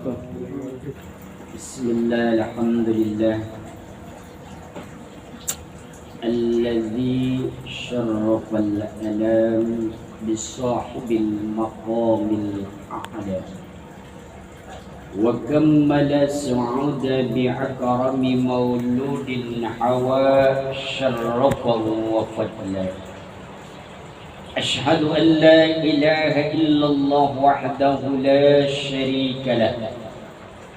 بسم الله الحمد لله الذي شرف الأنام بصاحب المقام الأعلى وكمل سعود بأكرم مولود حوى شرفه وفضله. أشهد أن لا إله إلا الله وحده لا شريك له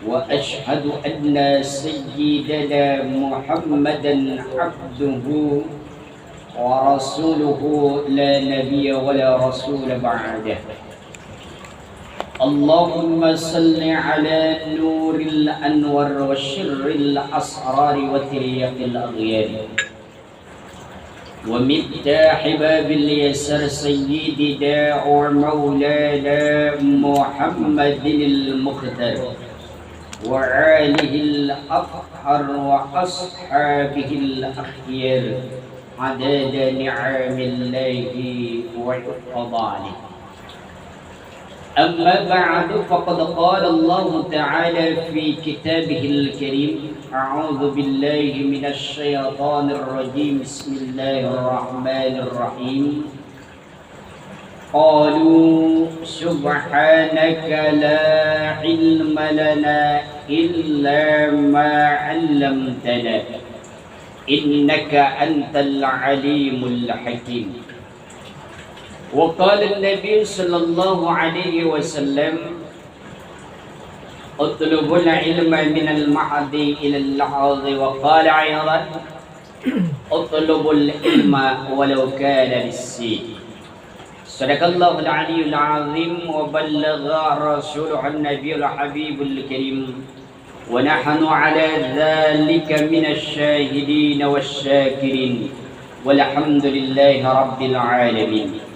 وأشهد أن سيدنا محمدا عبده ورسوله لا نبي ولا رسول بعده. اللهم صل على نور الأنوار وشر الأسرار وتريق الأغيار ومفتاح باب اليسر سيدنا ومولانا محمد المختار وآله الأطهر وأصحابه الأخيار عدد نعم الله وفضله. أما بعد فقد قال الله تعالى في كتابه الكريم: أعوذ بالله من الشيطان الرجيم بسم الله الرحمن الرحيم. قالوا سبحانك لا علم لنا إلا ما علمتنا إنك أنت العليم الحكيم. وقال النبي صلى الله عليه وسلم: اطلبوا العلم من المعد إلى اللحظ. وقال أيضا: اطلبوا العلم ولو كان بالسين. صدق الله العلي العظيم وبلغ رسوله النبي الحبيب الكريم ونحن على ذلك من الشاهدين والشاكرين والحمد لله رب العالمين.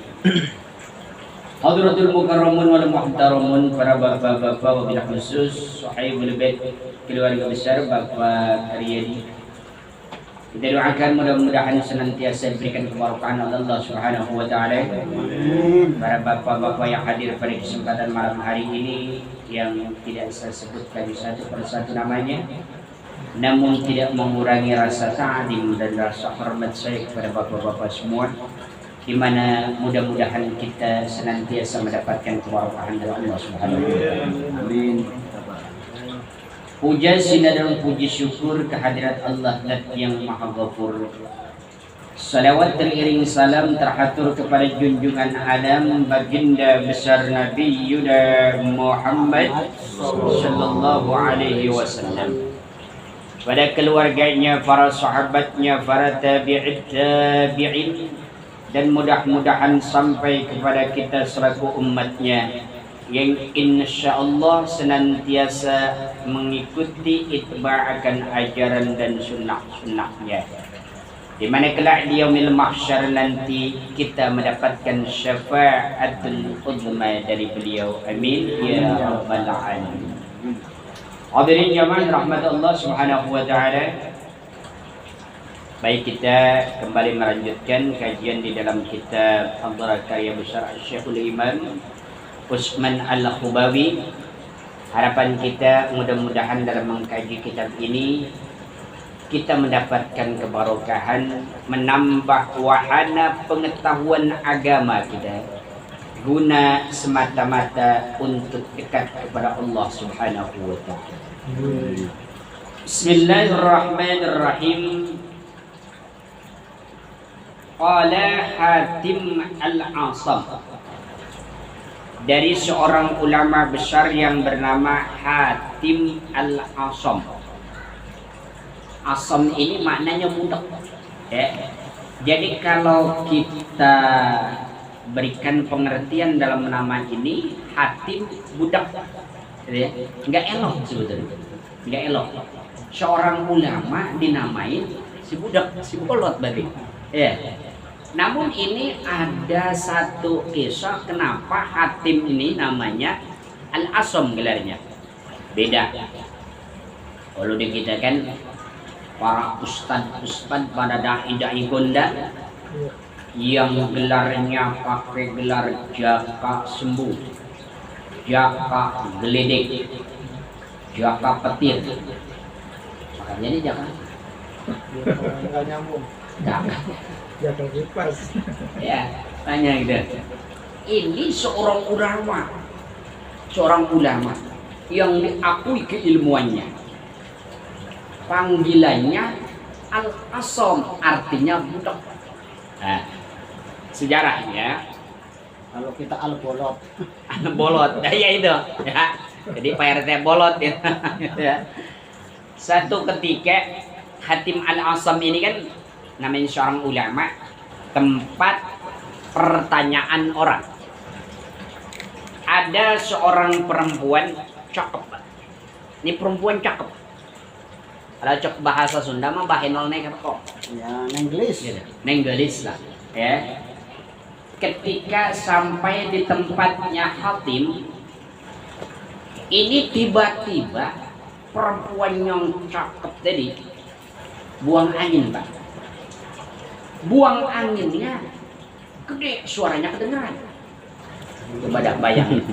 Hadratul Mukarramun wal Muhtaramun, para bapak-bapak wabil khusus sahibul bait keluarga besar Bapak Haryadi, kita doakan mudah-mudahan senantiasa diberikan keberkahan oleh Allah Subhanahu wa taala. Para bapak-bapak yang hadir pada kesempatan malam hari ini yang tidak saya sebutkan satu persatu namanya, namun tidak mengurangi rasa ta'zim dan rasa hormat saya kepada bapak-bapak semua, di mana mudah-mudahan kita senantiasa mendapatkan keberkahan dari Allah Subhanahu wa taala. Amin. Puja sina dan puji syukur kehadirat Allah yang Maha Ghafur. Salawat teriring salam terhatur kepada junjungan alam baginda besar Nabi Yuda Muhammad sallallahu alaihi wasallam, pada keluarganya, para sahabatnya, para tabi'in, dan mudah-mudahan sampai kepada kita selaku umatnya yang insyaallah senantiasa mengikuti itba' akan ajaran dan sunnah-sunnahnya, di mana kelak di yaumil mahsyar nanti kita mendapatkan syafaatul uzma dari beliau. Amin ya rabbal alamin. Hadirin jamaah rahmat Allah Subhanahu wa taala. Baik, kita kembali melanjutkan kajian di dalam kitab Hadhara karya besar Syekhul Imam Utsman Al-Khubawi. Harapan kita mudah-mudahan dalam mengkaji kitab ini kita mendapatkan keberkahan, menambah wahana pengetahuan agama kita, guna semata-mata untuk dekat kepada Allah Subhanahu wa taala. Bismillahirrahmanirrahim. Qala Hatim Al-Asam, dari seorang ulama besar yang bernama Hatim Al-Asam. Asam ini maknanya budak, ya. Jadi kalau kita berikan pengertian dalam nama ini, Hatim budak, ya. Nggak elok sebetulnya, nggak elok. Seorang ulama dinamai si budak, si bolot berarti, ya. Namun ini ada satu kisah kenapa Hatim ini namanya Al-Asam gelarnya. Beda. Kalau di kita kan para ustad pada dai-dai gonda yang gelarnya pakai gelar jaka sembuh, jaka geledek, Jakarta petir. Makanya di Jakarta. Enggak nyambung. Jangan. Jangan kipas. Ya, tanya gitu. Ini seorang ulama yang diakui keilmuannya. Panggilannya Al-Asom, artinya budak. Nah, sejarahnya Kalau kita al-bolot. bolot, ya itu. Ya. Jadi Pak RT bolot ya. Satu ketika Hatim Al-Asam ini kan namanya seorang ulama, tempat pertanyaan orang. Ada seorang perempuan cakep. Ini perempuan cakep. Kalau cok bahasa Sunda mah bahenol nek kok. Ya, Nenggelis. Nenggelis lah, ya. Ketika sampai di tempatnya Hatim, ini tiba-tiba perempuan yang cakep tadi buang angin, Pak. Buang anginnya gede, suaranya kedengeran. Coba dah bayangin.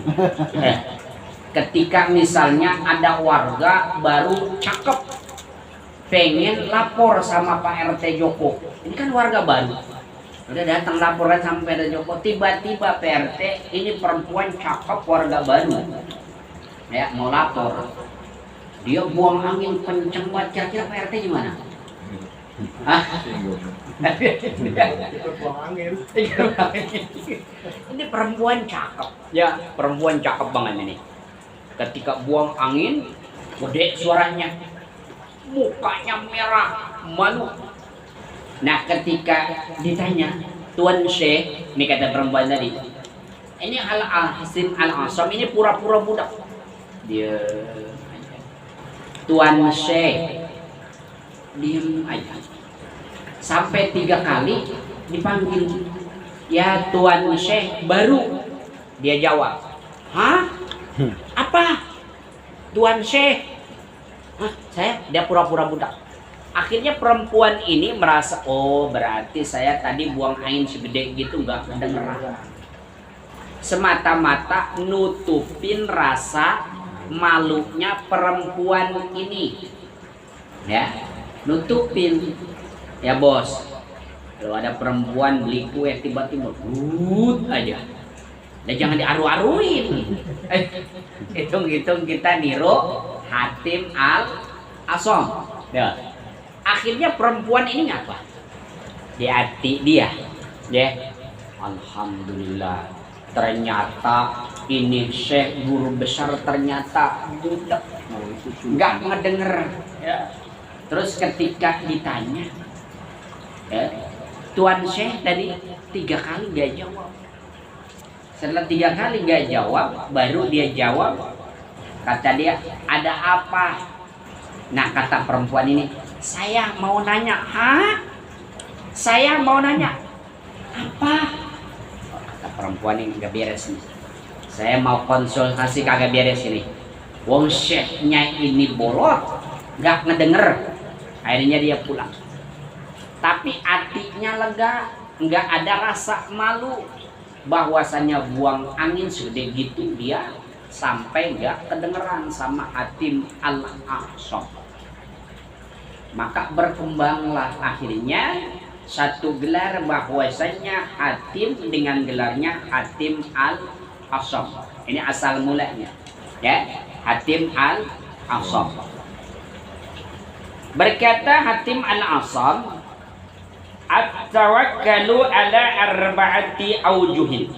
Ketika misalnya ada warga baru cakep pengen lapor sama Pak RT Joko, ini kan warga baru udah datang laporan sampai ada Joko, tiba-tiba Pak RT ini perempuan cakep warga baru ya mau lapor, dia buang angin kenceng banget, kira-kira Pak RT gimana? Buang angin. Ini perempuan cakep ya, perempuan cakep banget ini. Ketika buang angin gede suaranya, mukanya merah malu. Nah ketika ditanya Tuan Syekh, ini kata perempuan tadi, ini Al-Hasim Al-Asam ini pura-pura budak. Dia Tuan Syekh diem aja. Sampai 3 kali dipanggil, ya Tuan Syekh, baru dia jawab, hah? Apa? Tuan Syekh? Hah, saya? Dia pura-pura budak. Akhirnya perempuan ini merasa, oh berarti saya tadi buang angin segede gitu nggak kedengeran. Semata-mata nutupin rasa malunya perempuan ini, ya, nutupin. Ya bos, kalau ada perempuan beli kue tiba-tiba, aja. Dan jangan diaru-aruin. Hitung-hitung kita niru Hatim Al-Asam. Ya. Akhirnya perempuan ini ngapa? Di hati dia, ya. Alhamdulillah. Ternyata ini Syekh guru besar ternyata budak. Nggak ngedenger. Ya. Terus ketika ditanya, ya, Tuan Syekh tadi 3 kali nggak jawab. Setelah 3 kali nggak jawab, baru dia jawab. Kata dia, ada apa? Nah kata perempuan ini, saya mau nanya. Hah? Saya mau nanya apa? Oh, kata perempuan ini nggak beres nih. Saya mau konsultasi kagak beres ini. Wong Syekhnya ini bolot, nggak ngedenger. Akhirnya dia pulang. Tapi hatinya lega, nggak ada rasa malu. Bahwasanya buang angin segede gitu dia sampai nggak kedengeran sama Hatim Al-Asam. Maka berkembanglah akhirnya satu gelar bahwasanya Hatim dengan gelarnya Hatim Al-Asam. Ini asal mulanya, ya, Hatim Al-Asam. Berkata Hatim Al-Asam, at-tawakkalu ala arba'ati aujuhin.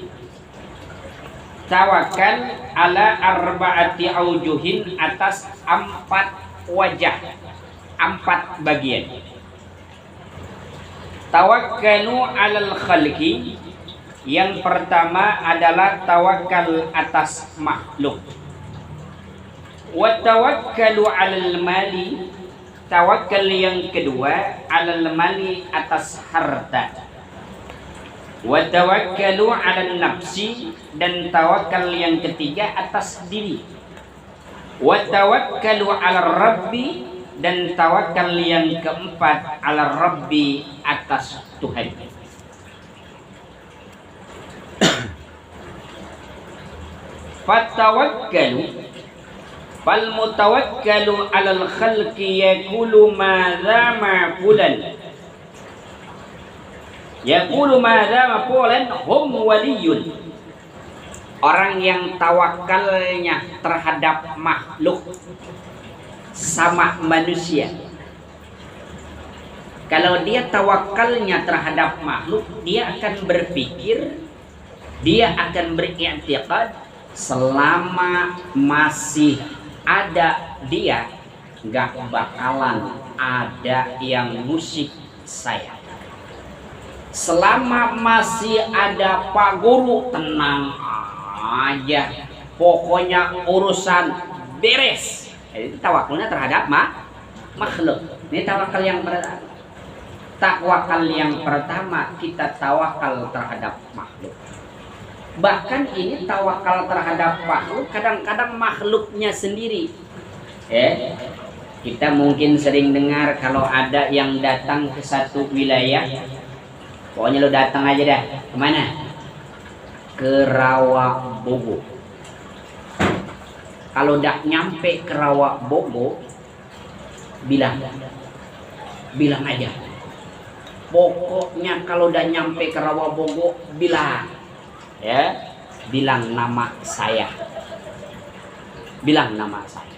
Tawakal ala arba'ati aujuhin, atas 4 wajah, 4 bagian. Tawakkalu alal khalqi, yang pertama adalah tawakal atas makhluk. Wa tawakkalu alal mali, tawakal yang kedua alal mali, atas harta. Wa tawakkalu alan nafsi, dan tawakal yang ketiga atas diri. Wa tawakkalu ala rabbi, dan tawakal yang keempat ala rabbi, atas Tuhan. Fatawakkalu, Fal mutawakkalu 'alal khalqi yaqulu madza ma fulan. Yaqulu madza ma fulan hum waliyun. Orang yang tawakalnya terhadap makhluk sama manusia. Kalau dia tawakalnya terhadap makhluk, dia akan berpikir, dia akan beriktikad selama masih ada dia, gak bakalan ada yang musik saya. Selama masih ada Pak Guru, tenang aja, pokoknya urusan beres. Itu tawakalnya terhadap makhluk. Ini tawakal yang pertama. Tawakal yang pertama, kita tawakal terhadap makhluk. Bahkan ini tawakal terhadap makhluk, kadang-kadang makhluknya sendiri. Kita mungkin sering dengar kalau ada yang datang ke satu wilayah, pokoknya lo datang aja dah. Kemana? Ke Rawabogo. Kalau udah nyampe ke Rawabogo, bilang aja. Pokoknya kalau udah nyampe ke Rawabogo, bilang nama saya. Bilang nama saya.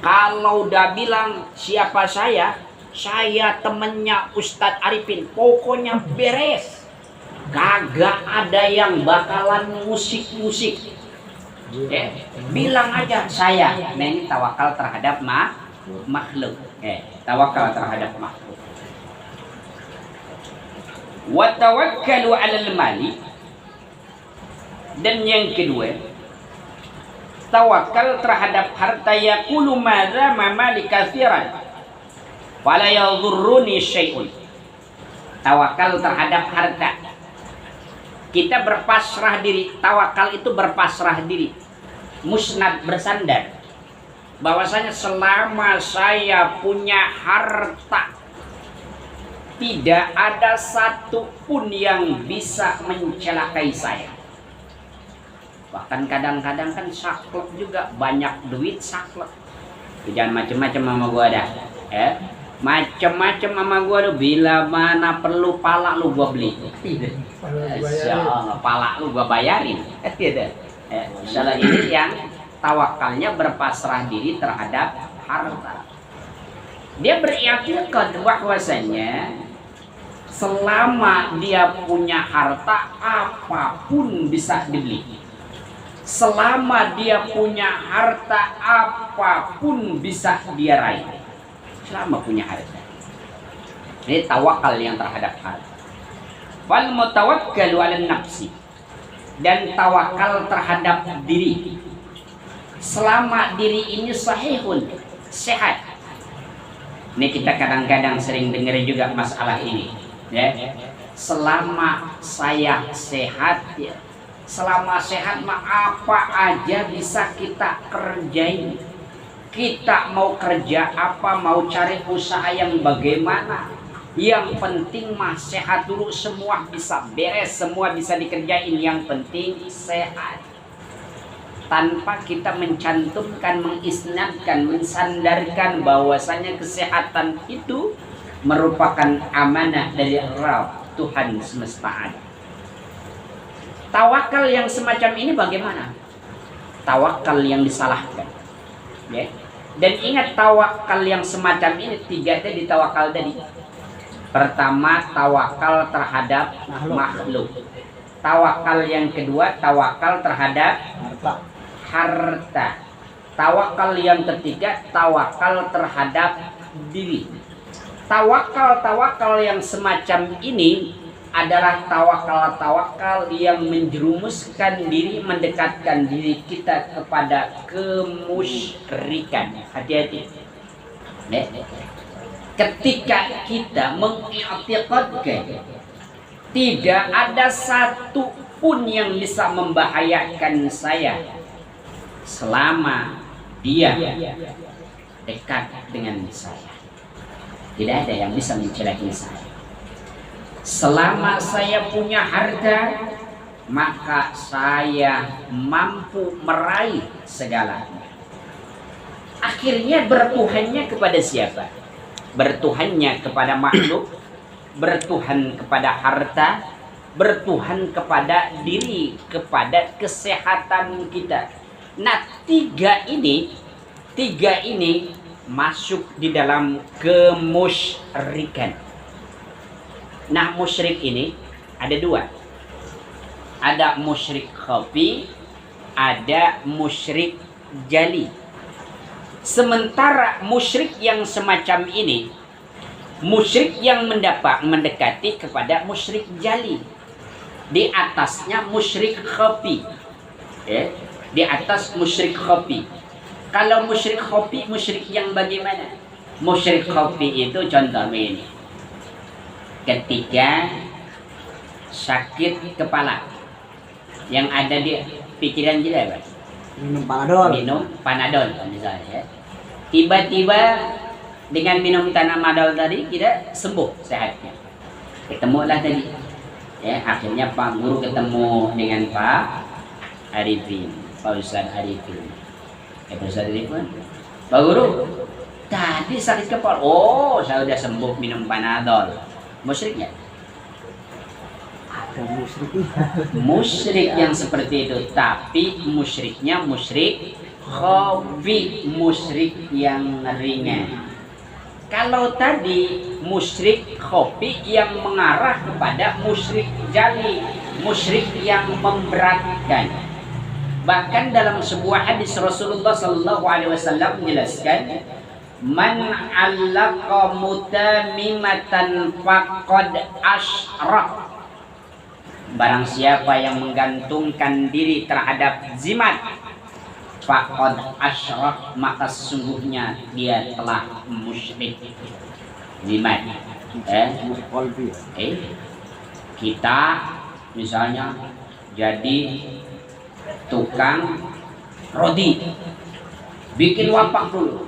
Kalau udah bilang siapa saya temennya Ustadz Arifin, pokoknya beres. Kagak ada yang bakalan musik-musik. Bilang aja saya. Nah, ini tawakal terhadap makhluk. Tawakal terhadap makhluk. Wa tawakkalu 'alal mali. Dan yang kedua, tawakal terhadap harta. Yaqulu madza mali katsiran wala yadhurruni syai'un. Tawakal terhadap harta. Kita berpasrah diri. Tawakal itu berpasrah diri, musnad, bersandar, bahwasanya selama saya punya harta, tidak ada satupun yang bisa mencelakai saya. Bahkan kadang-kadang kan saklek juga, banyak duit saklek. Jangan macem-macem sama gua dah. Macem-macem sama gua tuh, bila mana perlu pala lu gua beli. Insyaallah pala lu gua bayarin. Insyaallah ini yang tawakalnya berpasrah diri terhadap harta. Dia beriktikad bahwasanya selama dia punya harta, apapun bisa dibeli. Selama dia punya harta, apapun bisa dia raih. Selama punya harta. Ini tawakal yang terhadap harta. Wal mutawakkalu 'alan nafsi. Dan tawakal terhadap diri. Selama diri ini sahihun, sehat. Ini kita kadang-kadang sering dengar juga masalah ini. Selama saya sehat, selama sehat mah apa aja bisa kita kerjain. Kita mau kerja apa, mau cari usaha yang bagaimana, yang penting mah sehat dulu. Semua bisa beres, semua bisa dikerjain, yang penting sehat. Tanpa kita mencantumkan, mengisnadkan, mensandarkan bahwasanya kesehatan itu merupakan amanah dari Rabb, Tuhan semesta alam. Tawakal yang semacam ini bagaimana? Tawakal yang disalahkan. Dan ingat, tawakal yang semacam ini tiga tadi tawakal tadi. Pertama, tawakal terhadap makhluk. Tawakal yang kedua, tawakal terhadap harta. Tawakal yang ketiga, tawakal terhadap diri. Tawakal yang semacam ini adalah tawakal yang menjerumuskan diri, mendekatkan diri kita kepada kemusyrikan. Hati-hati. Ketika kita mengiktikadkan tidak ada satu pun yang bisa membahayakan saya selama dia dekat dengan saya. Tidak ada yang bisa mencelakai saya. Selama saya punya harta, maka saya mampu meraih segalanya. Akhirnya bertuhannya kepada siapa? Bertuhannya kepada makhluk, bertuhan kepada harta, bertuhan kepada diri, kepada kesehatan kita. Nah, tiga ini masuk di dalam kemusyrikan. Nah, musyrik ini ada dua. Ada musyrik khafi, ada musyrik jali. Sementara musyrik yang semacam ini, musyrik yang mendekati kepada musyrik jali. Di atasnya musyrik khafi. Ya, di atas musyrik khafi. Kalau musyrik khafi, musyrik yang bagaimana? Musyrik khafi itu contohnya ini. Ketika sakit kepala, yang ada di pikiran kita apa? Minum panadol. Minum panadol misalnya ya. Tiba-tiba dengan minum panadol tadi kita sembuh sehatnya. Ketemulah tadi. Ya, akhirnya Pak Guru ketemu dengan Pak Arifin, Pak Ustaz Arifin. Pak Ustaz Arifin, Pak Guru, tadi sakit kepala. Oh, saya sudah sembuh minum panadol. Musyriknya? Ada musyrik. Musyrik yang seperti itu, tapi musyriknya musyrik khafi, musyrik yang ringan. Kalau tadi musyrik khafi yang mengarah kepada musyrik jali, musyrik yang memberatkan. Bahkan dalam sebuah hadis Rasulullah sallallahu alaihi wasallam menjelaskan, man 'allaqa mutamimatan faqad asyrak. Barang siapa yang menggantungkan diri terhadap zimat, faqad asyrak, maka sesungguhnya dia telah musyrik. Zimat. Kita misalnya jadi tukang roti, bikin wapak dulu.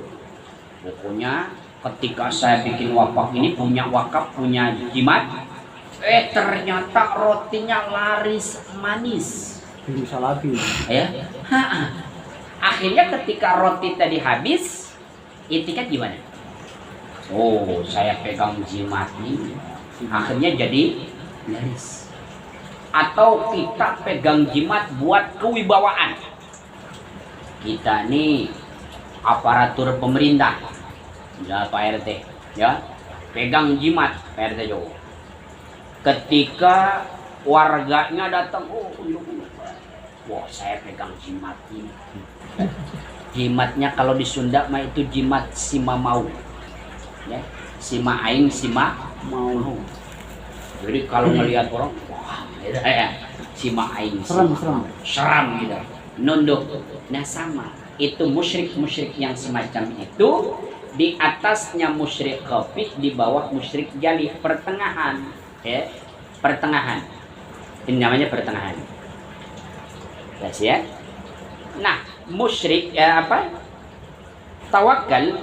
Pokoknya ketika saya bikin wapak ini punya wakaf, punya jimat, ternyata rotinya laris manis. Bisa lagi. Ya. Akhirnya ketika roti tadi habis, itikat gimana? Oh, saya pegang jimat ini, akhirnya jadi laris. Atau kita pegang jimat buat kewibawaan. Kita nih aparatur pemerintah, ya Pak RT, ya, pegang jimat Pak RT Jowo. Ketika warganya datang, oh, wah, saya pegang jimat ini. Jimatnya kalau di Sunda mah itu jimat sima mau, ya, sima aing sima mau. Jadi kalau melihat orang, wah, ya, sima aing seram gitu, nunduk. Nah, sama itu musyrik yang semacam itu, di atasnya musyrik khafi, di bawah musyrik jali, pertengahan. Ya, pertengahan. Ini namanya pertengahan. Jelas ya? Nah, musyrik tawakal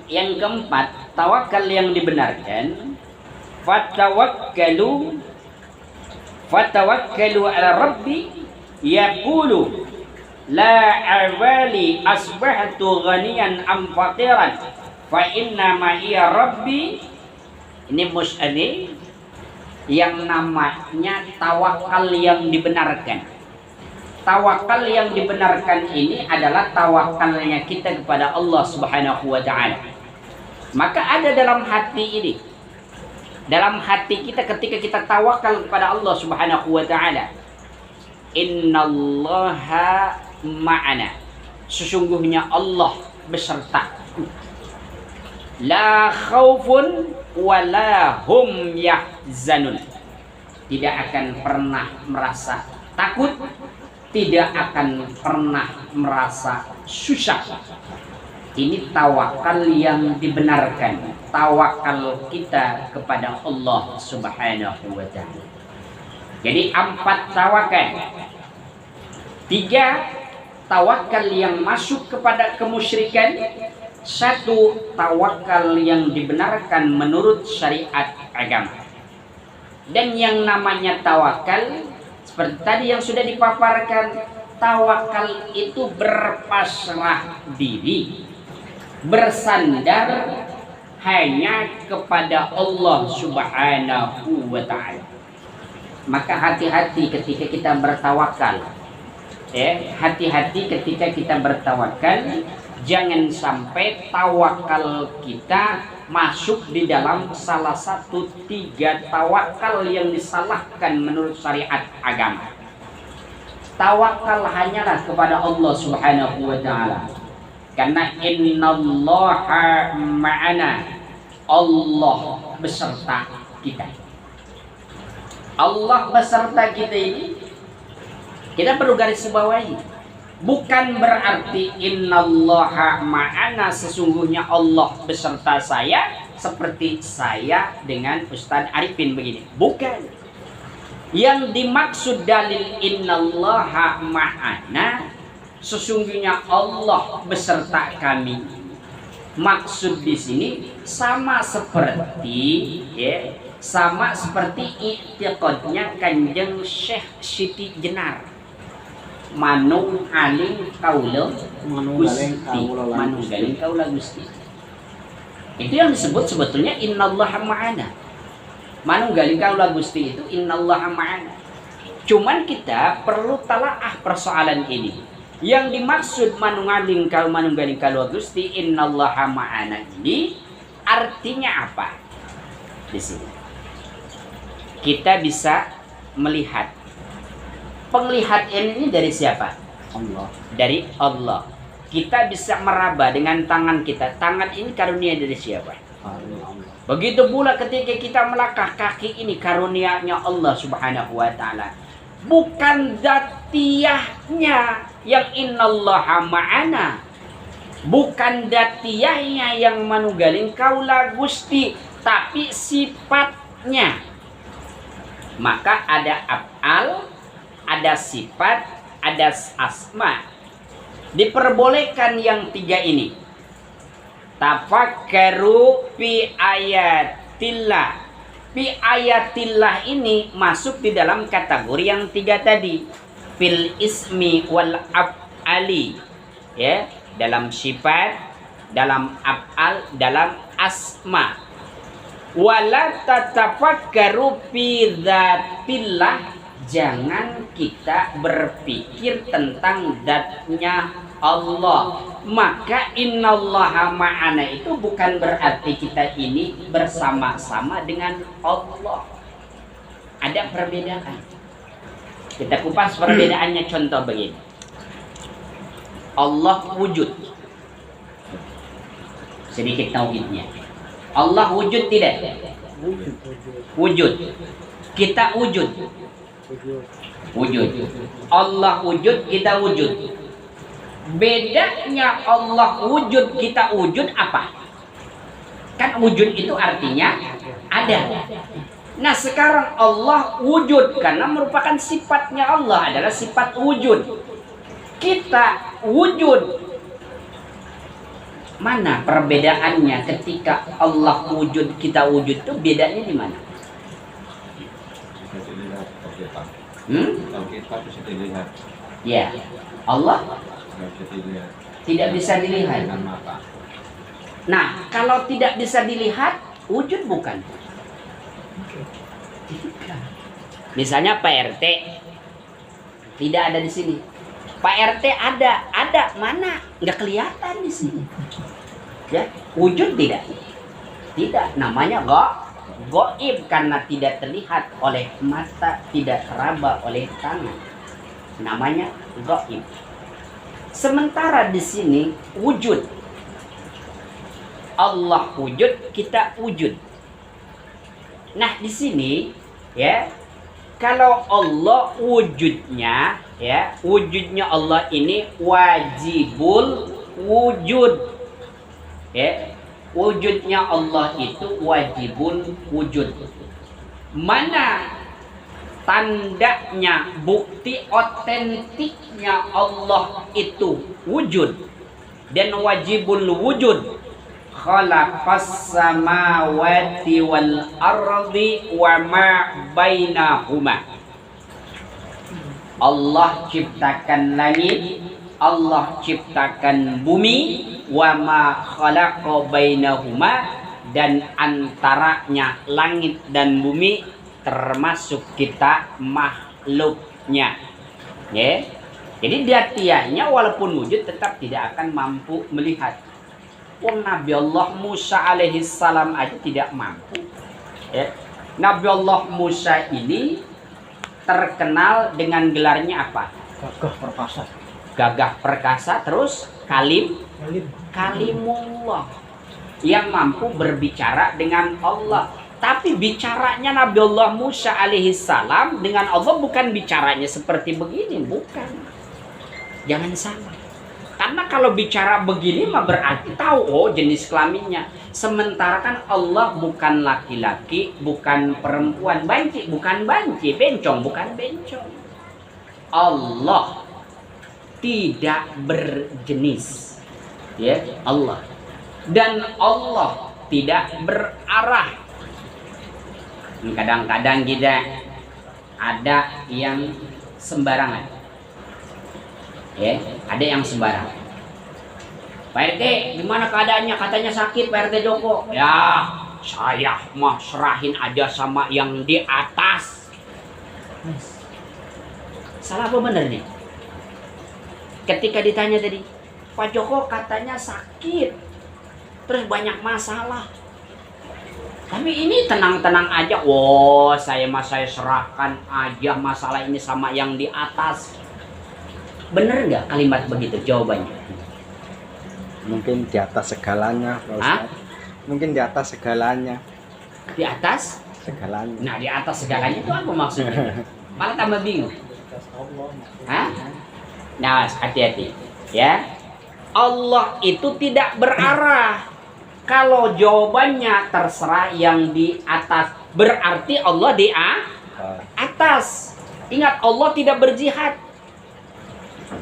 yang keempat, tawakal yang dibenarkan, fatawakkalu ala rabbi yaqulu la awali asbahtu ghaniyan am faqiran fa inna ma hiya rabbi. Ini musyrik yang namanya tawakal yang dibenarkan. Tawakal yang dibenarkan ini adalah tawakalnya kita kepada Allah Subhanahu wa ta'ala. Maka ada dalam hati ini, dalam hati kita ketika kita tawakal kepada Allah Subhanahu wa ta'ala, innallaha ma'ana, sesungguhnya Allah beserta. La khaufun wala hum yahzanun, tidak akan pernah merasa takut, tidak akan pernah merasa susah. Ini tawakal yang dibenarkan, tawakal kita kepada Allah Subhanahu wa ta'ala. Jadi 4 tawakal. 3 tawakal yang masuk kepada kemusyrikan, 1 tawakal yang dibenarkan menurut syariat agama. Dan yang namanya tawakal seperti tadi yang sudah dipaparkan, tawakal itu berpasrah diri, bersandar hanya kepada Allah Subhanahu wa ta'ala. Maka hati-hati ketika kita bertawakal. Hati-hati ketika kita bertawakal. Jangan sampai tawakal kita masuk di dalam salah satu 3 tawakal yang disalahkan menurut syariat agama. Tawakal hanyalah kepada Allah Subhanahu wa ta'ala. Karena innallaha ma'ana, Allah beserta kita. Allah beserta kita ini kita perlu garis bawahi. Bukan berarti innallaha ma'ana, sesungguhnya Allah beserta saya seperti saya dengan Ustaz Arifin begini. Bukan. Yang dimaksud dalil innallaha ma'ana, sesungguhnya Allah beserta kami. Maksud di sini sama seperti i'tiqadnya Kanjeng Syekh Siti Jenar. Manung aling kaula Gusti. Itu yang disebut sebetulnya innallaha ma'ana. Manung galing kaula Gusti itu innallaha ma'ana. Cuman kita perlu talaah persoalan ini. Yang dimaksud manung galing kaula Gusti innallaha ma'ana ini artinya apa? Di sini kita bisa melihat. Penglihatan ini dari siapa? Allah. Dari Allah. Kita bisa meraba dengan tangan kita. Tangan ini karunia dari siapa? Allah. Begitu pula ketika kita melangkah, kaki ini karunianya Allah Subhanahu wa ta'ala. Bukan zatiyahnya yang innallaha ma'ana. Bukan zatiyahnya yang manunggalin kaula Gusti, tapi sifatnya. Maka ada af'al, ada sifat, ada asma. Diperbolehkan yang 3 ini. Tafakkaru fi ayatillah. Fi ayatillah ini masuk di dalam kategori yang 3 tadi. Fil ismi wal af'ali. Ya, dalam sifat, dalam af'al, dalam asma. Wala tatafakkaru fi dzatillah. Jangan kita berpikir tentang zatnya Allah. Maka innallaha ma'ana itu bukan berarti kita ini bersama-sama dengan Allah. Ada perbedaan. Kita kupas perbedaannya. Contoh begini. Allah wujud. Sedikit tauhidnya. Allah wujud tidak? Wujud. Kita wujud. Wujud. Allah wujud, kita wujud. Bedanya Allah wujud, kita wujud apa? Kan wujud itu artinya ada. Nah sekarang Allah wujud karena merupakan sifatnya Allah adalah sifat wujud. Kita wujud. Mana perbedaannya ketika Allah wujud, kita wujud itu bedanya di mana? Kalau kita bisa dilihat. Ya, Allah Bisa dilihat. tidak bisa dilihat. Dengan mata. Nah, kalau tidak bisa dilihat, wujud bukan? Misalnya Pak RT tidak ada di sini. Pak RT ada mana? Nggak kelihatan di sini. Ya, wujud tidak? Tidak, namanya gaib karena tidak terlihat oleh mata, tidak teraba oleh tangan. Namanya gaib. Sementara di sini wujud. Allah wujud, kita wujud. Nah, di sini ya, kalau Allah wujudnya ya, wujudnya Allah ini wajibul wujud. Ya, wujudnya Allah itu wajibul wujud. Mana tandanya, bukti otentiknya Allah itu wujud dan wajibul wujud? Khalaqas samawati wal ardi wa ma bainahuma. Allah ciptakan langit, Allah ciptakan bumi, wa ma khalaqa bainahuma, dan antaranya langit dan bumi termasuk kita makhluknya. Ya. Jadi datianya walaupun wujud tetap tidak akan mampu melihat. Wong Nabi Allah Musa alaihi salam aja tidak mampu. Ya. Nabi Allah Musa ini terkenal dengan gelarnya apa? Gagah perkasa. Gagah perkasa, terus kalimullah, yang mampu berbicara dengan Allah. Tapi bicaranya Nabi Allah Musa alaihi salam dengan Allah bukan bicaranya seperti begini, bukan. Jangan salah. Karena kalau bicara begini mah berarti tahu oh jenis kelaminnya. Sementara kan Allah bukan laki-laki, bukan perempuan, banci bukan banci, bencong bukan bencong. Allah tidak berjenis. Ya, Allah. Dan Allah tidak berarah. Kadang-kadang kita ada yang sembarangan. Ya, ada yang sembarangan. Pak RT, gimana keadaannya? Katanya sakit Pak RT Joko. Ya, saya mah serahin aja sama yang di atas. Salah apa benar nih? Ketika ditanya tadi, Pak Joko katanya sakit, terus banyak masalah. Tapi ini tenang-tenang aja. Wow, saya serahkan aja masalah ini sama yang di atas. Bener nggak kalimat begitu jawabannya? Mungkin di atas segalanya, Pak Ustaz. Mungkin di atas segalanya. Di atas? Segalanya. Nah, di atas segalanya itu apa maksudnya? Malah tambah bingung. Hah? Nah, hati-hati. Ya. Allah itu tidak berarah. Kalau jawabannya terserah yang di atas, berarti Allah di atas. Ingat, Allah tidak berjihad.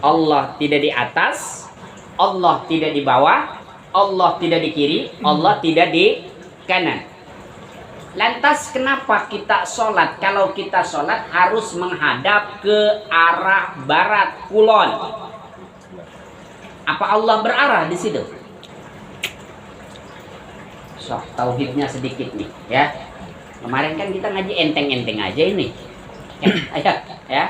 Allah tidak di atas, Allah tidak di bawah, Allah tidak di kiri, Allah tidak di kanan. Lantas kenapa kita sholat? Kalau kita sholat harus menghadap ke arah barat, kulon. Apa Allah berarah di situ? So, tauhidnya sedikit nih, ya. Kemarin kan kita ngaji enteng-enteng aja ini. Ya.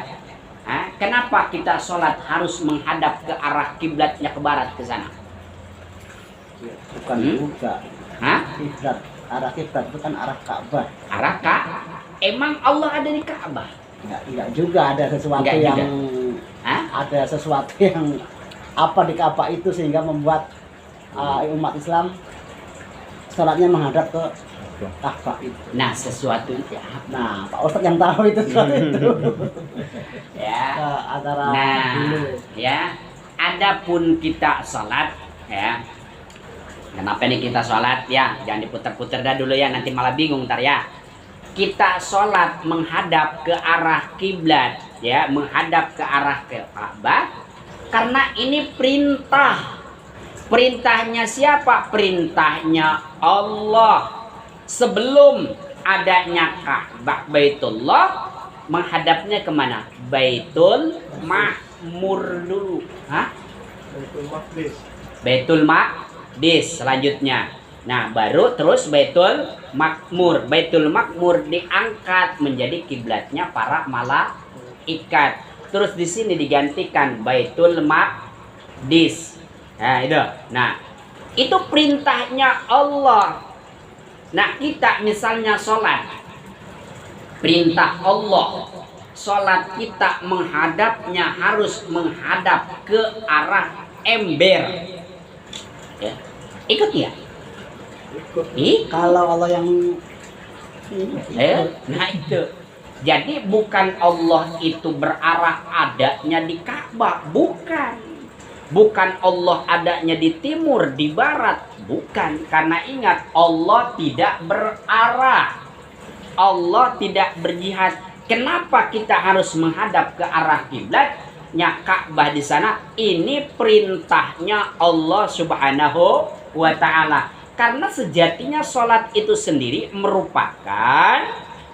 Kenapa kita sholat harus menghadap ke arah kiblatnya ke barat ke sana? Bukan juga. Kiblat, arah kiblat itu kan arah Ka'bah. Arah Ka'bah. Emang Allah ada di Ka'bah? Enggak juga, ada sesuatu yang ada sesuatu yang apa di Ka'bah itu sehingga membuat umat Islam sholatnya menghadap ke Ka'bah itu. Nah, sesuatu itu apa? Nah, Pak Ustadz yang tahu itu sesuatu itu. Ya. Antara dulu. Ya. Adapun kita sholat, ya. Kenapa nih kita sholat ya? Jangan diputar-putar dah dulu ya, nanti malah bingung ntar ya. Kita sholat menghadap ke arah kiblat, ya, menghadap ke arah Ka'bah, karena ini perintah. Perintahnya siapa? Perintahnya Allah. Sebelum adanya Ka'bah Baitullah, menghadapnya kemana? Baitul Ma'mur dulu. Baitul Maqdis selanjutnya. Nah, baru terus Baitul Ma'mur. Baitul Ma'mur diangkat menjadi kiblatnya para malaikat. Terus di sini digantikan Baitul Maqdis. Nah, itu. Nah, itu perintahnya Allah. Nah, kita misalnya sholat, perintah Allah, sholat kita menghadapnya harus menghadap ke arah ember. Ya. Ikut ya? Kalau Allah yang nah itu. Jadi bukan Allah itu berarah adanya di Ka'bah, bukan. Bukan Allah adanya di timur, di barat, bukan. Karena ingat, Allah tidak berarah. Allah tidak berjihad. Kenapa kita harus menghadap ke arah kiblatnya Ka'bah di sana? Ini perintahnya Allah Subhanahu wa ta'ala. Karena sejatinya sholat itu sendiri merupakan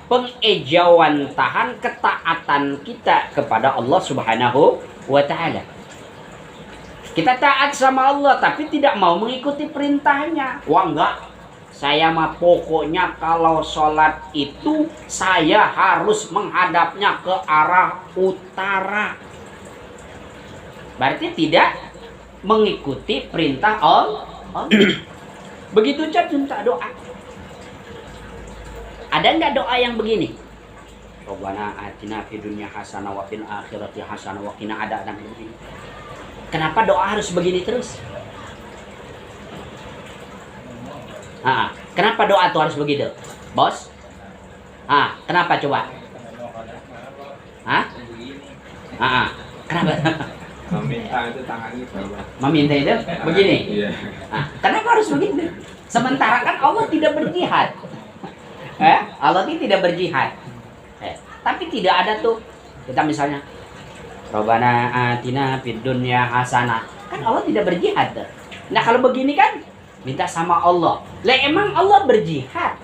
pengejawantahan ketaatan kita kepada Allah Subhanahu wa Ta'ala. Kita taat sama Allah tapi tidak mau mengikuti perintahnya. Wah enggak, saya mah pokoknya kalau sholat itu saya harus menghadapnya ke arah utara. Berarti tidak mengikuti perintah Allah. Begitu juga minta doa. Ada enggak doa yang begini? Rabbana atina fid dunya hasanah wa fil akhirati hasanah wa qina adzaban nar. Kenapa doa harus begini terus? Kenapa doa tuh harus begitu, bos? Kenapa coba? Kenapa? Meminta itu tangannya bawah. Meminta itu begini. Iya. Kenapa harus begitu? Sementara kan Allah tidak berjihad. Allah tidak berjihad. Tapi tidak ada tuh kita misalnya Rabbana atina fid dunya hasanah. Kan Allah tidak berjihad. Nah, kalau begini kan minta sama Allah. Lah emang Allah berjihad.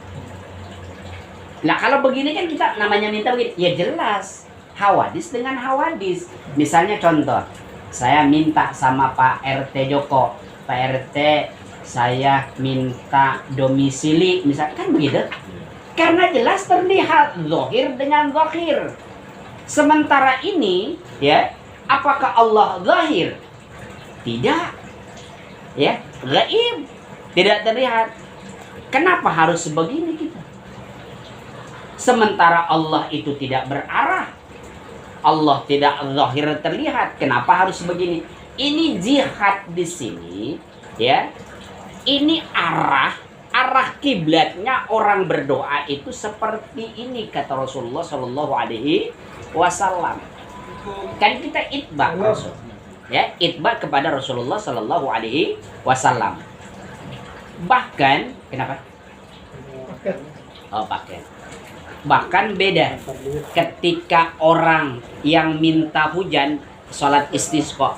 Nah, kalau begini kan kita namanya minta begini. Ya jelas. Hawadis dengan hawadis. Misalnya contoh, saya minta sama Pak RT Joko. Pak RT, saya minta domisili. Misalnya kan begitu. Karena jelas terlihat zahir dengan zahir. Sementara ini, ya, apakah Allah zahir? Tidak. Ya, gaib. Tidak terlihat. Kenapa harus begini kita? Sementara Allah itu tidak berarah. Allah tidak zahir terlihat. Kenapa harus begini? Ini jihad di sini, ya. Ini arah kiblatnya orang berdoa itu seperti ini kata Rasulullah Shallallahu Alaihi Wasallam. Kan kita itba Rasul, ya, itba kepada Rasulullah Shallallahu Alaihi Wasallam. Bahkan kenapa? Pakai. Bahkan beda ketika orang yang minta hujan sholat istisqa.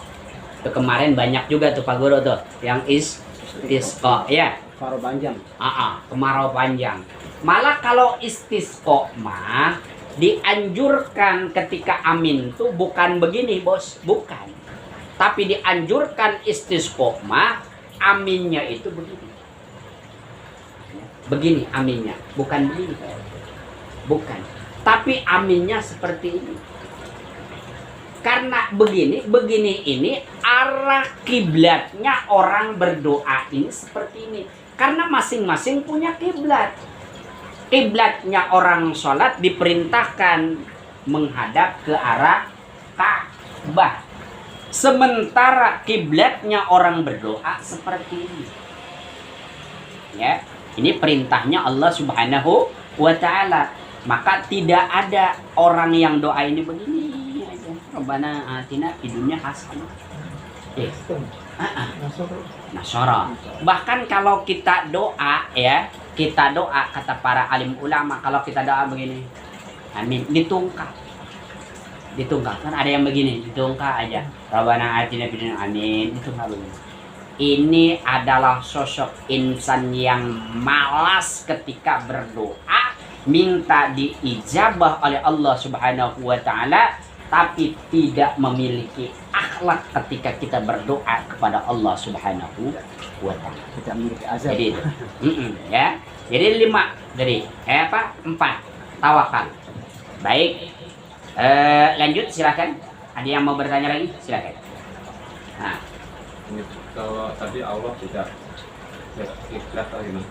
Itu kemarin banyak juga tuh Pak Guru tuh yang istisqa, ya. Kemarau panjang. Kemarau panjang. Malah kalau istisqa mah dianjurkan ketika amin tuh bukan begini, bos, bukan. Tapi dianjurkan istisqa mah aminnya itu begini. Begini aminnya, bukan begini. Bukan. Tapi aminnya seperti ini. Karena begini ini arah kiblatnya orang berdoa ini seperti ini. Karena masing-masing punya kiblat. Kiblatnya orang sholat diperintahkan menghadap ke arah Ka'bah. Sementara kiblatnya orang berdoa seperti ini. Ya, ini perintahnya Allah Subhanahu wa Ta'ala. Maka tidak ada orang yang doa ini begini aja. Rabbana atina fid dunya hasanah. Nasyara. Bahkan kalau kita doa, ya, kita doa kata para alim ulama, kalau kita doa begini, amin, ditungkak kan ada yang begini, ditungkak aja, Rabbana atina fid dunya, amin, ditungkak begini. Ini adalah sosok insan yang malas ketika berdoa, minta diijabah oleh Allah Subhanahu wa Ta'ala, tapi tidak memiliki akhlak ketika kita berdoa kepada Allah Subhanahu wa Ta'ala. Tidak memiliki azab. Jadi ya. Jadi 5 dari 4 tawakal. Baik. Lanjut silakan. Ada yang mau bertanya lagi? Silakan. Nah, Ini kalau tadi Allah tidak kiblat ini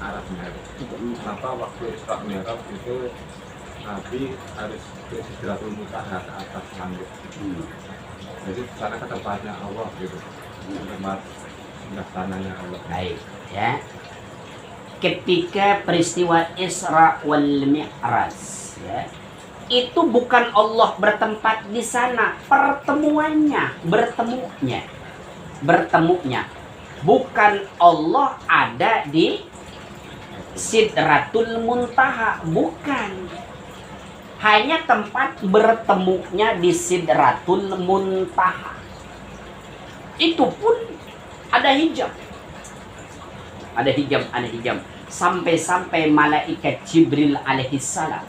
arah Mi'raj. Kenapa waktu Isra Mi'raj itu Nabi harus ke Sidratul Muntaha ke atas langit? Jadi sana ke tempatnya Allah gitu. Tempat sananya Allah. baik ya. Ketika peristiwa Isra wal Mi'raj, ya, itu bukan Allah bertempat di sana, bertemunya. Bukan Allah ada di Sidratul Muntaha, bukan. Hanya tempat bertemunya di Sidratul Muntaha. Itu pun ada hijab. sampai-sampai malaikat Jibril alaihissalam.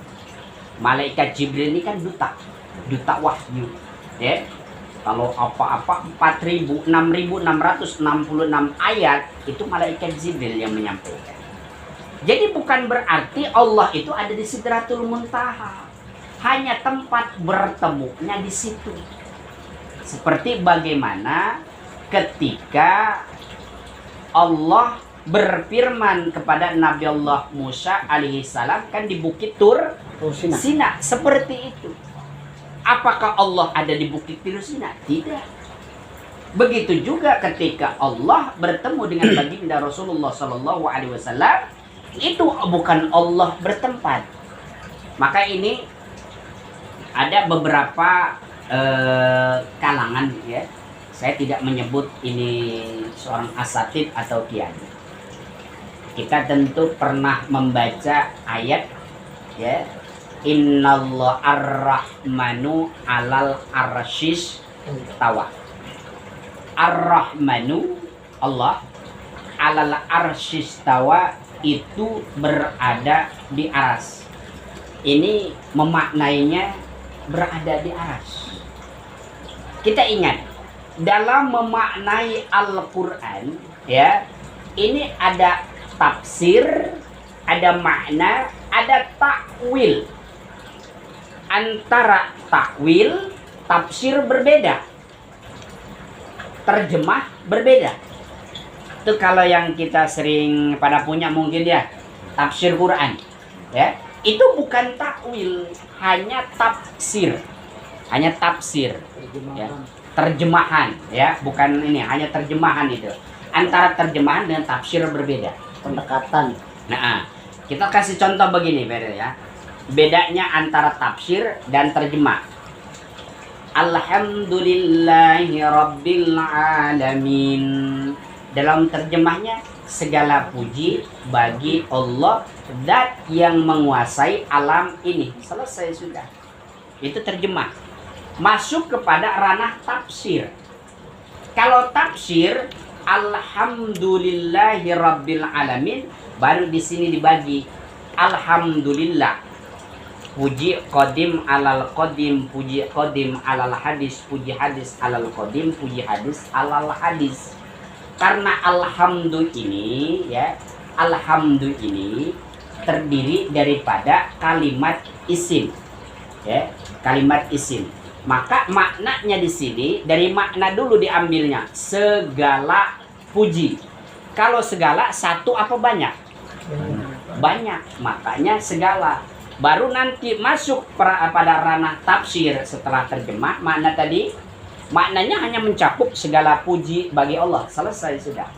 Malaikat Jibril ini kan duta wahyu, ya. Kalau apa-apa 6.666 ayat itu malaikat Jibril yang menyampaikan. Jadi bukan berarti Allah itu ada di Sidratul Muntaha, hanya tempat bertemunya di situ. Seperti bagaimana ketika Allah berfirman kepada Nabi Allah Musa alaihissalam kan di Bukit Tur Sina, seperti itu. Apakah Allah ada di Bukit Tur Sina? Tidak. Begitu juga ketika Allah bertemu dengan baginda Rasulullah Sallallahu Alaihi Wasallam, itu bukan Allah bertempat. Maka ini ada beberapa kalangan, ya. Saya tidak menyebut ini seorang asatid atau kiai. Kita tentu pernah membaca ayat, ya, Innallah ar-Rahmanu alal arsyis tawa. Ar-Rahmanu Allah alal arsyis tawa itu berada di aras. Ini memaknainya berada di aras. Kita ingat dalam memaknai Al-Quran, ya, ini ada tafsir, ada makna, ada takwil. Antara takwil, tafsir berbeda, terjemah berbeda. Itu kalau yang kita sering pada punya mungkin ya, tafsir Quran, ya, itu bukan takwil, hanya tafsir, ya, terjemahan, ya, bukan ini, hanya terjemahan itu. Antara terjemahan dengan tafsir berbeda, pendekatan. Nah, kita kasih contoh begini, ya, bedanya antara tafsir dan terjemah. Alhamdulillahi Rabbil Alamin. Dalam terjemahnya, segala puji bagi Allah, zat yang menguasai alam ini. Selesai sudah. Itu terjemah. Masuk kepada ranah tafsir. Kalau tafsir, Alhamdulillahi Rabbil Alamin, baru di sini dibagi. Alhamdulillah. Puji qadim alal qadim, puji qadim alal hadis, puji hadis alal qadim, puji hadis alal hadis. Karena alhamdu ini, ya, alhamdu ini terdiri daripada kalimat isim, ya, kalimat isim. Maka maknanya di sini dari makna dulu diambilnya, segala puji. Kalau segala satu apa banyak? Banyak, makanya segala. Baru nanti masuk pada ranah tafsir setelah terjemah. Makna tadi, maknanya hanya mencakup segala puji bagi Allah. Selesai sudah.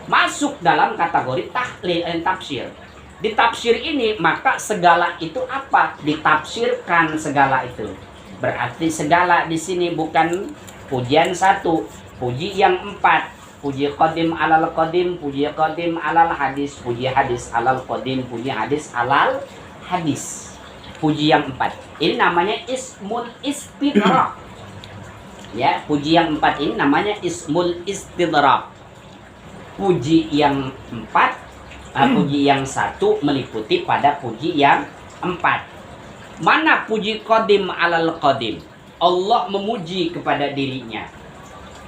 Masuk dalam kategori tahlil dan tafsir. Di tafsir ini, maka segala itu apa? Ditafsirkan segala itu. Berarti segala di sini bukan pujian satu, puji yang 4. Puji qadim alal qadim, puji qadim alal hadis, puji hadis alal qadim, puji hadis alal hadis. Puji yang 4. Ini namanya ismul istidrak. Ya, puji yang 4 ini namanya ismul istidrak. Puji yang 4, puji yang 1 meliputi pada puji yang 4. Mana puji qadim alal qadim? Allah memuji kepada dirinya.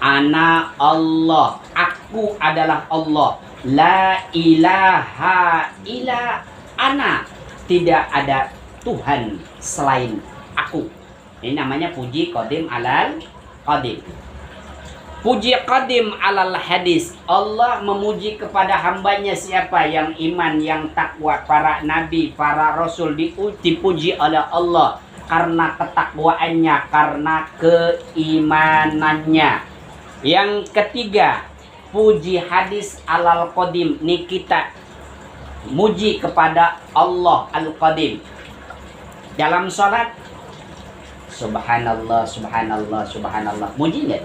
Ana Allah, aku adalah Allah. La ilaha illa ana, tidak ada Tuhan selain aku. Ini namanya puji qadim alal qadim. Puji qadim alal hadis, Allah memuji kepada hambanya siapa yang iman, yang takwa. Para nabi, para rasul dipuji oleh Allah karena ketakwaannya, karena keimanannya. Yang ketiga, puji hadis alal qadim. Ini kita muji kepada Allah al-qadim. Dalam sholat, subhanallah, subhanallah, subhanallah. Muji nggak?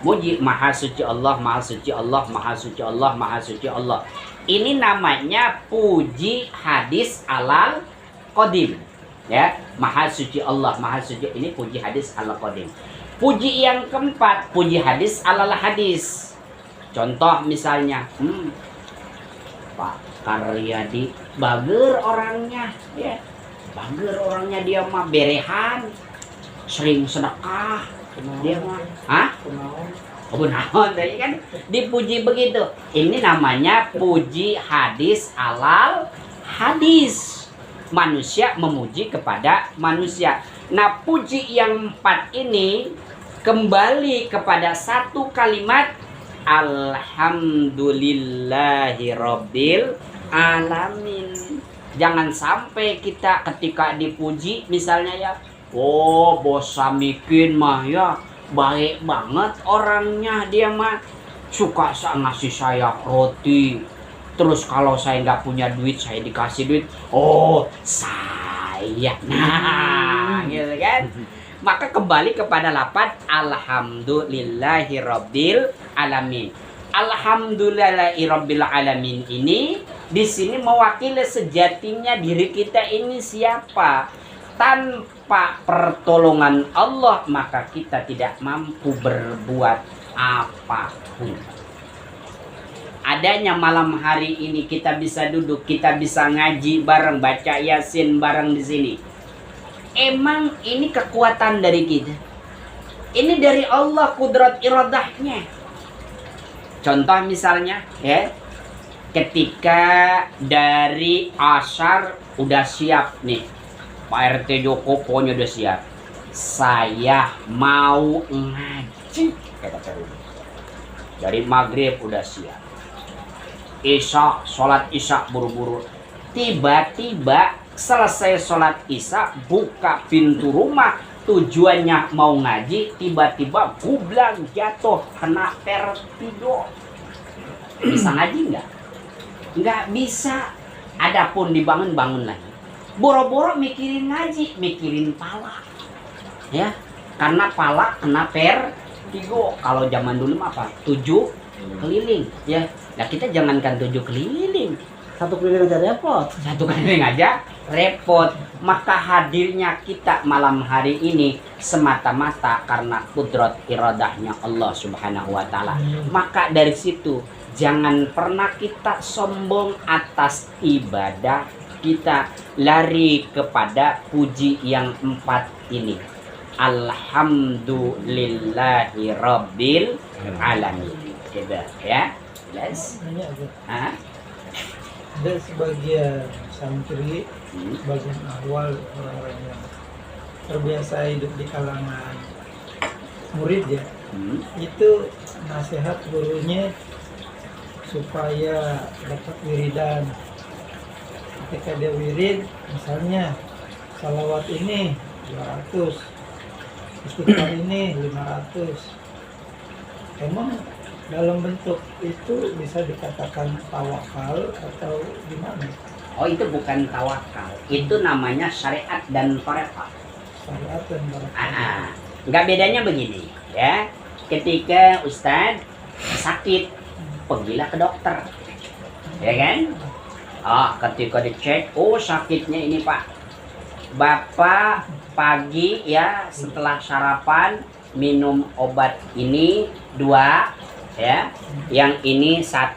Muji, maha suci Allah, maha suci Allah, maha suci Allah, maha suci Allah. Ini namanya puji hadis alal qadim. Ya, maha suci Allah, maha suci. Ini puji hadis alal qadim. Puji yang keempat, puji hadis alal hadis. Contoh misalnya, Pak Karyadi bager orangnya ya, bager orangnya, dia mah berehan, sering sedekah dia mah. Hah? Oh naon tadi kan dipuji begitu. Ini namanya puji hadis alal hadis. Manusia memuji kepada manusia. Nah, puji yang 4 ini kembali kepada satu kalimat, alhamdulillahirabbil alamin. Jangan sampai kita ketika dipuji misalnya ya, oh bos Samikin mah ya baik banget orangnya, dia mah suka ngasih saya roti, terus kalau saya nggak punya duit saya dikasih duit, oh saya, nah gitu kan. Maka kembali kepada lafaz alhamdulillahirabbil alamin. Alhamdulillahirabbil alamin ini di sini mewakili sejatinya diri kita ini siapa. Tanpa pertolongan Allah maka kita tidak mampu berbuat apapun. Adanya malam hari ini kita bisa duduk, kita bisa ngaji bareng, baca Yasin bareng di sini. Emang ini kekuatan dari kita. Ini dari Allah, kudrat iradahnya. Contoh misalnya ya, ketika dari asar udah siap nih, Pak RT Joko pokoknya udah siap, saya mau ngaji kata Peru. Dari maghrib udah siap, Isya, sholat Isya buru-buru. Tiba-tiba selesai sholat Isya, buka pintu rumah, tujuannya mau ngaji, tiba-tiba gublang jatuh kena vertigo. Bisa ngaji nggak? Nggak bisa. Adapun dibangun-bangun lagi, boro-boro mikirin ngaji, mikirin pala, ya, karena pala kena vertigo. Kalau zaman dulu apa? 7 keliling, ya. Nah kita jangankan 7 keliling, 1 keliling aja repot. 1 keliling aja repot. Maka hadirnya kita malam hari ini semata-mata karena kudrat iradahnya Allah Subhanahu wa Ta'ala. Maka dari situ jangan pernah kita sombong atas ibadah kita, lari kepada puji yang 4 ini. Alhamdulillahirabbil alamin. Coba ya. Jelas? Hah? Ada sebagian santri, sebagian awal orang-orang yang terbiasa hidup di kalangan murid ya, itu nasihat gurunya supaya dapat wiridan. Ketika dia wirid, misalnya salawat ini 200, istighfar ini 500. Emang dalam bentuk itu bisa dikatakan tawakal atau gimana? Oh itu bukan tawakal, itu namanya syariat dan tarekat. Syariat dan tarekat. Nggak bedanya begini ya. Ketika Ustadz sakit, pergilah ke dokter, ya kan? Ketika dicek, oh sakitnya ini Pak, Bapak pagi ya setelah sarapan minum obat ini 2. Ya, yang ini 1,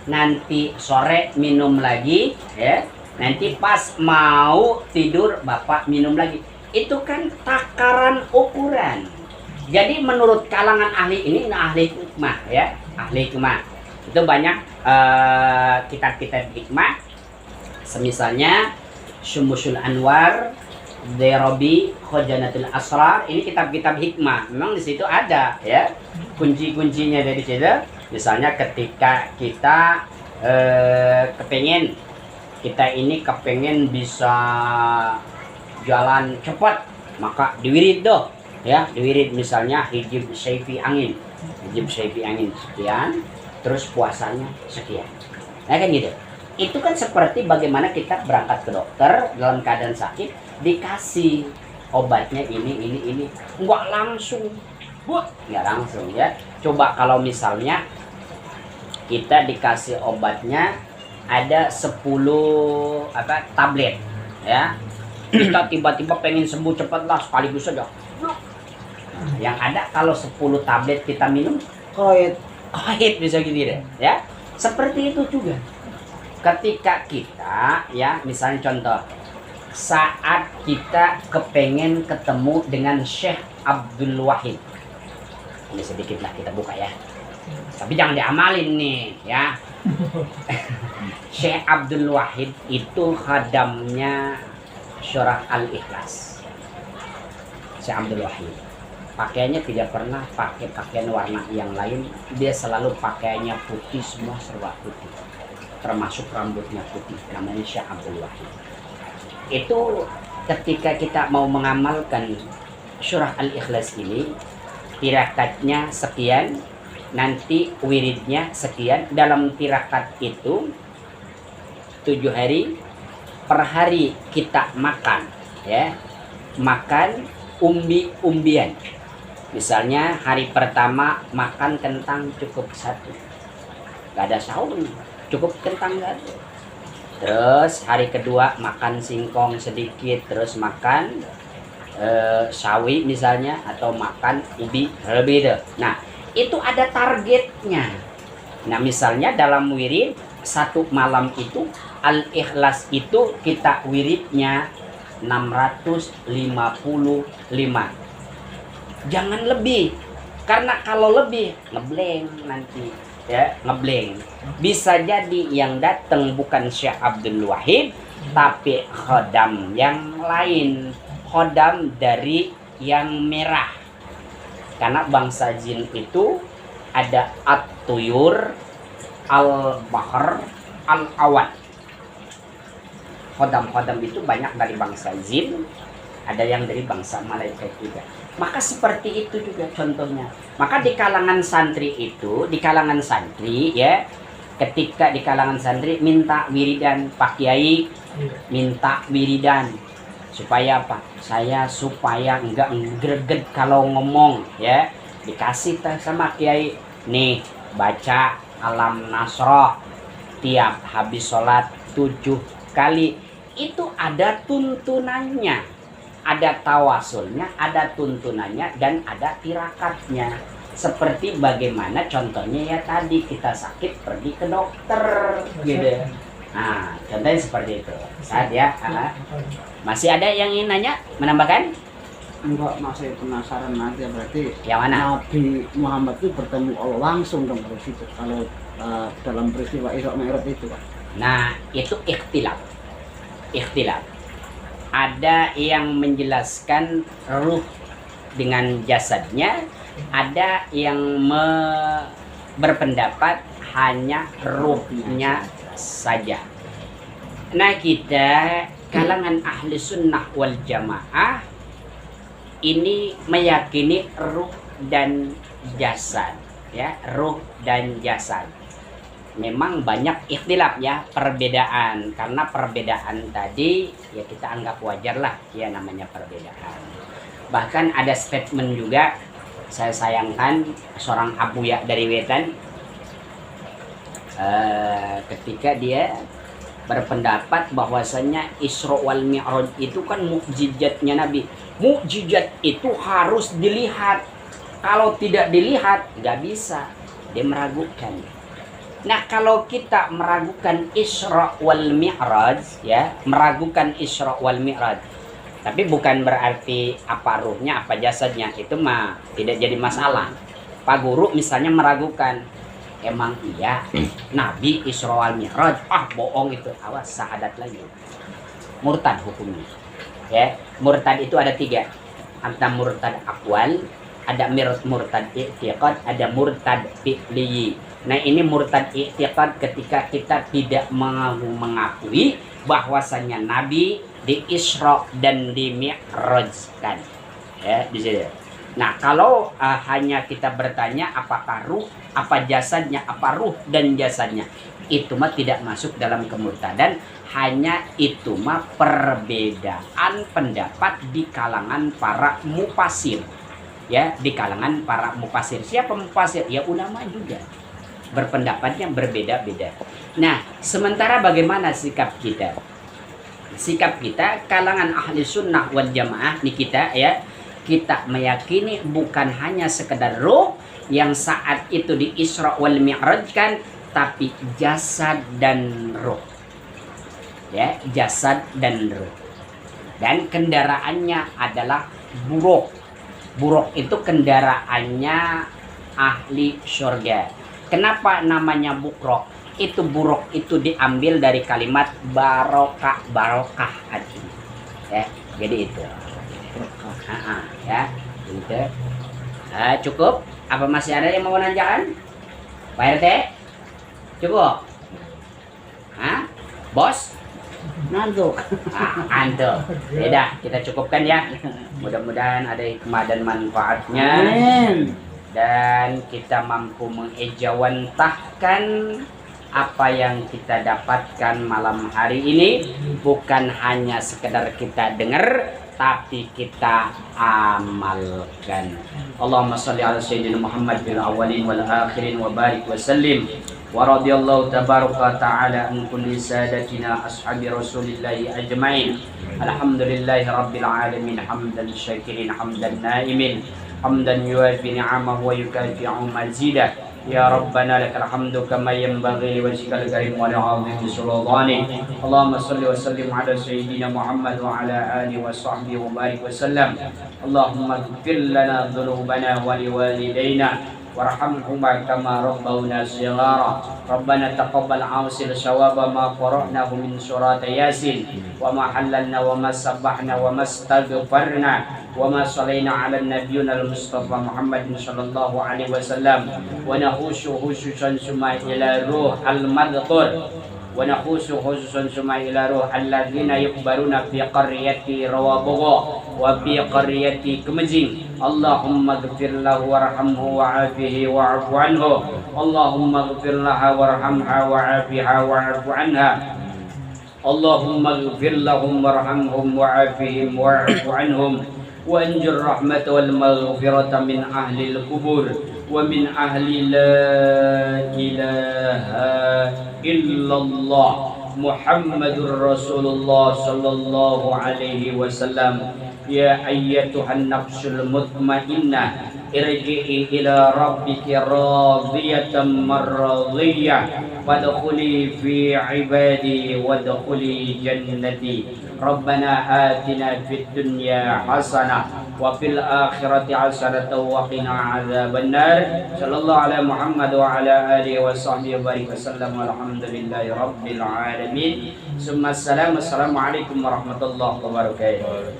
nanti sore minum lagi, ya. Nanti pas mau tidur Bapak minum lagi. Itu kan takaran ukuran. Jadi menurut kalangan ahli ini, ahli hikmah ya, ahli hikmah. Itu banyak kitab-kitab hikmah. Semisalnya Syumusul Anwar, Derabi, Khojanatul Asrar, ini kitab-kitab hikmah. Memang di situ ada ya kunci-kuncinya dari situ. Misalnya ketika kita kepengen bisa jalan cepat, maka diwirid doh ya, diwirid misalnya hijib syaifi angin, sekian, terus puasanya sekian. Nah kan gitu. Itu kan seperti bagaimana kita berangkat ke dokter dalam keadaan sakit, dikasih obatnya ini, nggak langsung, nggak langsung ya. Coba kalau misalnya kita dikasih obatnya ada 10 tablet ya, kita tiba-tiba pengen sembuh cepat lah sekaligus saja. Yang ada kalau 10 tablet kita minum, koit bisa gitu deh ya. Seperti itu juga. ketika kita ya misalnya contoh saat kita kepengen ketemu dengan Syekh Abdul Wahid, ini sedikit lah kita buka ya, tapi jangan diamalin nih ya. Syekh Abdul Wahid itu khadamnya Surah Al-Ikhlas. Syekh Abdul Wahid pakaiannya tidak pernah pakai pakaian warna yang lain, dia selalu pakaiannya putih, semua serba putih, termasuk rambutnya putih, namanya Syekh Abdul Wahid. Itu ketika kita mau mengamalkan Surah Al-Ikhlas ini, tirakatnya sekian, nanti wiridnya sekian. Dalam tirakat itu 7 hari, per hari kita makan ya, makan umbi-umbian. Misalnya hari pertama makan kentang cukup 1, gak ada sahur, cukup kentang gak ada. Terus hari kedua makan singkong sedikit, terus makan sawi misalnya, atau makan ubi lebih deh. Nah itu ada targetnya. Nah misalnya dalam wirid 1 malam itu Al-Ikhlas itu kita wiridnya 655, jangan lebih, karena kalau lebih ngeblank nanti ya, ngeblank. Bisa jadi yang datang bukan Syekh Abdul Wahid, tapi khodam yang lain, khodam dari yang merah. Karena bangsa jin itu ada at-tuyur, al-bahr, al-awan. Khodam-khodam itu banyak dari bangsa jin, ada yang dari bangsa malaikat juga. Maka seperti itu juga contohnya. Maka di kalangan santri itu, di kalangan santri ya, ketika di kalangan santri minta wiridan, Pak Kiai minta wiridan. Supaya apa? Saya supaya enggak greget kalau ngomong ya. Dikasih sama Kiai, nih baca Alam Nasroh tiap habis sholat 7 kali. Itu ada tuntunannya, ada tawasulnya, ada tuntunannya, dan ada tirakatnya. Seperti bagaimana contohnya ya tadi kita sakit pergi ke dokter gitu. Nah contohnya seperti itu. Saat ya masih ada yang ingin nanya, menambahkan? Enggak, masih penasaran aja. Berarti Yang mana? Nabi Muhammad itu bertemu Allah langsung dong dari situ, kalau dalam peristiwa Isra Mi'raj itu Pak. Nah itu ikhtilaf. Ada yang menjelaskan ruh dengan jasadnya, ada yang berpendapat hanya ruhnya saja. Nah kita kalangan ahli sunnah wal jamaah ini meyakini ruh dan jasad ya, ruh dan jasad. Memang banyak ikhtilaf ya, perbedaan, karena perbedaan tadi ya kita anggap wajar lah ya, namanya perbedaan. Bahkan ada statement juga, saya sayangkan seorang Abuya dari Wetan ketika dia berpendapat bahwasanya Isra wal Mi'raj itu kan mukjizatnya Nabi. Mukjizat itu harus dilihat, kalau tidak dilihat nggak bisa. Dia meragukan. Nah kalau kita meragukan Isra wal Mi'raj ya, meragukan Isra wal Mi'raj, tapi bukan berarti apa ruhnya apa jasadnya, itu mah tidak jadi masalah. Pak Guru misalnya meragukan, emang iya Nabi Isra wal Mi'raj, bohong itu, awas syahadat lagi, murtad hukumnya ya. Murtad itu ada 3, ada murtad akwal, ada murtad i'tiqad, ada murtad fi'li. Nah ini murtad i'tiqad ketika kita tidak mengakui bahwasanya Nabi di Isra dan di Mi'rajkan ya di sini. Nah kalau hanya kita bertanya apakah ruh, apa jasadnya, apa ruh dan jasadnya, itu mah tidak masuk dalam kemurtadan. Hanya itu mah perbedaan pendapat di kalangan para mufasir ya, di kalangan para mufasir. Siapa mufasir? Ya ulama juga, berpendapatnya berbeda-beda. Nah sementara bagaimana sikap kita? Sikap kita kalangan ahli sunnah wal jamaah nih kita ya, kita meyakini bukan hanya sekedar ruh yang saat itu di Isra wal Mi'raj kan, tapi jasad dan ruh. Ya, jasad dan ruh. Dan kendaraannya adalah buruk. Buruk itu kendaraannya ahli surga. Kenapa namanya bukrok? Itu buruk itu diambil dari kalimat barokah, barokah artinya. Ya, jadi itu. Ya, gitu. Cukup? Apa masih ada yang mau nanyakan? Pak RT? Cukup? Bos? Ngantuk. Antum. Beda, kita cukupkan ya. Mudah-mudahan ada hikmah dan manfaatnya. Amin. Dan kita mampu mengejawantahkan apa yang kita dapatkan malam hari ini. Bukan hanya sekedar kita dengar, tapi kita amalkan. Allahumma salli ala sayyidina Muhammad bil awwalin wal akhirin wa barik wa sallim. Wa radiyallahu tabaraka ta'ala an kulli sadatina ashabi rasulillahi ajma'in. Alhamdulillahi rabbil alamin hamdan syakirin hamdan naimin hamdan yuwafi ni'amahu wa yukafi'u mazidah. Ya Rabbana lakal hamdu kama yanbaghi li wajhikal karim wa li'azimi sultanik. Allahumma salli wa sallim ala sayyidina Muhammad wa ala alihi wa sahbihi wa barik wa sallam. Allahumma ighfir lana dhunubana wa liwalidayna warhamhuma kama rabbawna shighara. Rabbana taqabbal awsil shawaba ma qara'nahu min surat yasin wa ma halalna wa ma sabbahna wa ma astaghfarna wa ma sallaina ala nabiyyina al-mustafa Muhammadin sallallahu alaihi wasallam wa nahushu hususan suma ila ruh al-madhkur wa nakhusu khususan suma ila ruh alladzina yukbaruna fi qaryati rawabugha wa fi qaryati kemejing. Allahumma ghfir lahu warhamhu wa'afihi wa'fu anhu. Allahumma ghfir laha warhamha wa'afiha wa'fu anha. Allahumma ghfir lahum warhamhum wa'afihim wa'fu anhum wa anjur rahmat wal maghfirata min ahli al-qubur wa min ahli la ilaha illallah Muhammadur Rasulullah sallallahu alaihi wasallam. Ya ayyatuhan nafsul mutmainnah irji'i ila rabbiki radiyatan marradiyah wadkhuli fi ibadi wadkhuli jannati. Rabbana atina fid dunya hasanah wa fil akhirati hasanah wa qina adzabannar. Sallallahu ala Muhammad wa ala alihi wa sahbihi wa barik wasallam. Alhamdulillahi rabbil alamin. Assalamualaikum warahmatullahi wabarakatuh.